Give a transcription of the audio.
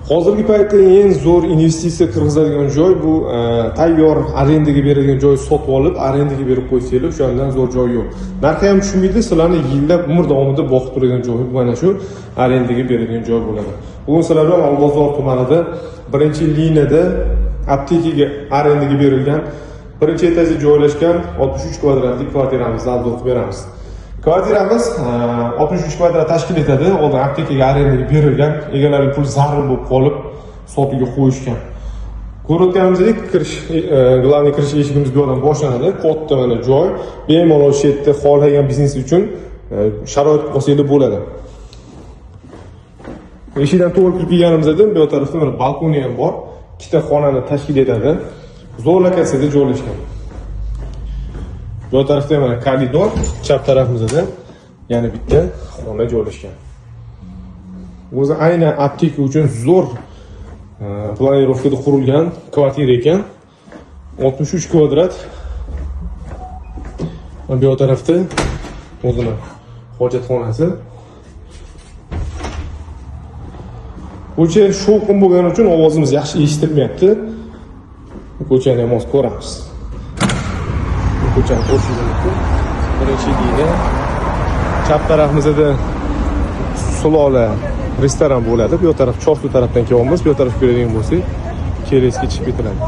Hozirgi paytda eng zo'r investitsiya kirgizadigan joy bu tayyor arendaga berilgan joy sotib olib, arendaga berib qo'ysanglar, o'shandan zo'r joy yo'q. Narxi ham tushmaydi, sizlarni yillab umr davomida boqib turadigan joy mana shu arendaga berilgan joy bo'ladi. Bugun sizlar bilan Olmazor tumanida birinchi liniyada aptekaga arendaga berilgan birinchi etajda joylashgan 63 kvadratlik kvartiramizni alda o'qib beramiz. Kvartiramiz 63 kvadrat tashkil etadi. Oldin aptekaga arendaga berilgan, egalari pul zarur bo'lib qolib sotuvga qo'yishgan. Ko'rayotganimizdek, glavniy kirish eshigimiz bu yerdan boshlanadi. Katta mana joy, bemalol shu yerda xohlagan biznes uchun sharoit qilsanglar bo'ladi. Eshikdan to'g'ri kirib kelganimizda bu tarafda mana balkoni ham bor. Ikkita xonani tashkil etadi. Zo'r lokatsiyada joylashgan. Bu tarafda mana koridor, chap tarafimizda yana bitta xona joylashgan. O'zi aynan apteka uchun zo'r planirovkada qurilgan kvartira ekan. 63 kvadrat. Bu tarafda o'zini hojatxonasi. Ko'cha shovqin bo'lgani uchun ovozimiz yaxshi eshitilmayapti. Ko'chani ham o'z ko'ramiz. Ko'chani ko'rishingiz mumkin. Birinchi liniya. Chap tarafimizda Sulola restoran bo'ladi. Bu taraf Chorsu tarafdan kelyapmiz. Bu taraf ko'radigan bo'lsak, Kelesga chiqib ketiladi.